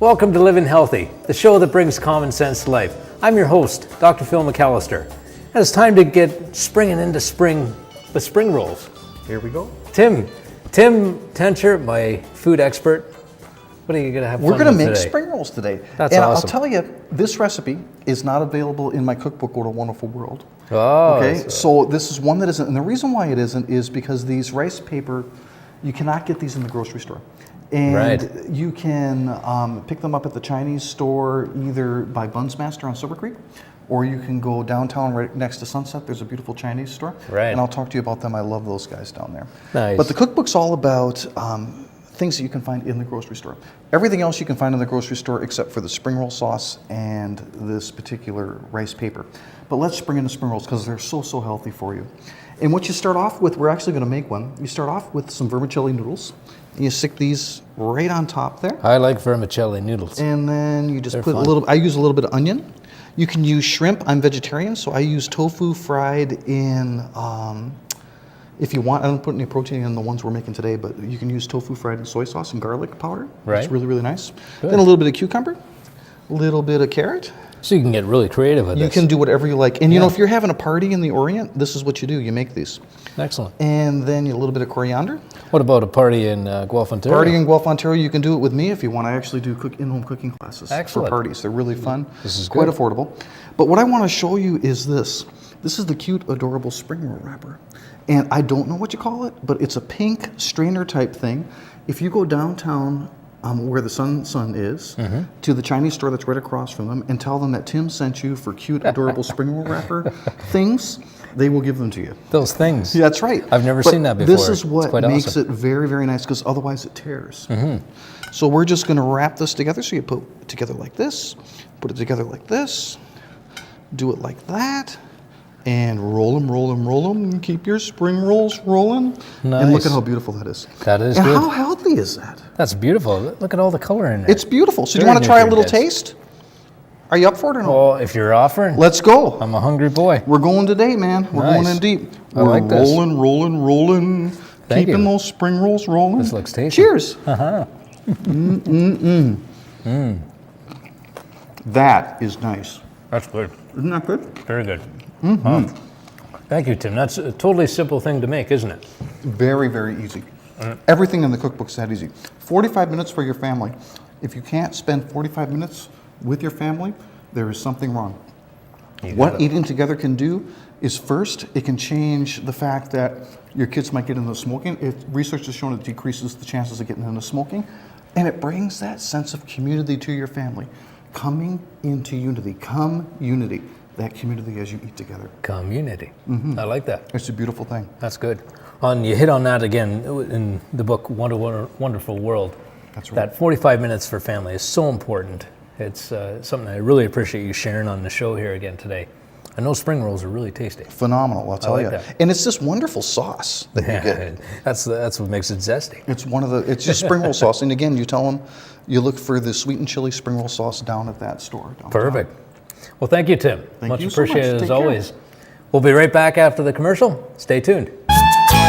welcome to Living Healthy, the show that brings common sense to life. I'm your host, Dr. Phil McAllister. And it's time to get springing into spring with spring rolls. Here we go. Tim Tencher, my food expert. What are you going to have fun with today? We're going to make spring rolls today. That's and awesome. I'll tell you, this recipe is not available in my cookbook, What a Wonderful World. Oh. Okay, so this is one that isn't. And the reason why it isn't is because these rice paper, you cannot get these in the grocery store. And right. You can pick them up at the Chinese store either by Bunsmaster on Silver Creek, or you can go downtown right next to Sunset. There's a beautiful Chinese store. Right. And I'll talk to you about them. I love those guys down there. Nice. But the cookbook's all about things that you can find in the grocery store. Everything else you can find in the grocery store except for the spring roll sauce and this particular rice paper. But let's spring into spring rolls because they're so healthy for you. And what you start off with, we're actually going to make one. You start off with some vermicelli noodles. And you stick these right on top there. I like vermicelli noodles. And then you just They're put fun. a little, I use a little bit of onion. You can use shrimp. I'm vegetarian, so I use tofu fried in, if you want, I don't put any protein in the ones we're making today, but you can use tofu fried in soy sauce and garlic powder. Right. It's really nice. Good. Then a little bit of cucumber, a little bit of carrot. So you can get really creative with this. You can do whatever you like. And you know, if you're having a party in the Orient, this is what you do. You make these. Excellent. And then a little bit of coriander. What about a party in Guelph, Ontario? Party in Guelph, Ontario, you can do it with me if you want. I actually do in-home cooking classes Excellent. for parties. They're really fun. This is quite good. affordable. But what I want to show you is this. This is the cute, adorable spring roll wrapper. And I don't know what you call it, but it's a pink strainer type thing. If you go downtown where the Sun is, to the Chinese store that's right across from them, and tell them that Tim sent you for cute, adorable spring roll wrapper things, they will give them to you. Those things. Yeah, that's right. I've never But seen that before. This is what quite makes awesome. it very nice, because otherwise it tears. So we're just going to wrap this together. So you put it together like this, put it together like this, do it like that, and roll them, and keep your spring rolls rolling. Nice. And look at how beautiful that is. That is and good. how healthy is that? That's beautiful. Look at all the color in there. It's beautiful. So do you Very want to try a little nutrient-dense. taste? Are you up for it or no? Oh, if you're offering, Let's go. I'm a hungry boy. We're going today, man. We're Nice. going in deep. I We're like this. rolling. Thank Keeping you. those spring rolls rolling. This looks tasty. Cheers. Uh-huh. That is nice. That's good. Isn't that good? Very good. Thank you, Tim. That's a totally simple thing to make, isn't it? Very easy. Everything in the cookbook's that easy. 45 minutes for your family. If you can't spend 45 minutes with your family, there is something wrong. What eating together can do is, first, it can change the fact that your kids might get into smoking. Research has shown it decreases the chances of getting into smoking, and it brings that sense of community to your family. Coming into unity. Come unity. That community as you eat together. Community. I like that. It's a beautiful thing. That's good. And you hit on that again in the book, What a Wonderful World. That's right. That 45 minutes for family is so important. It's something I really appreciate you sharing on the show here again today. I know spring rolls are really tasty. Phenomenal, I'll tell like you. that. And it's this wonderful sauce that you get. That's what makes it zesty. It's just spring roll sauce. And again, you tell them you look for the sweet and chili spring roll sauce down at that store. Downtown. Perfect. Well, thank you, Tim. Thank Much you so much. appreciated Take as care. always. We'll be right back after the commercial. Stay tuned.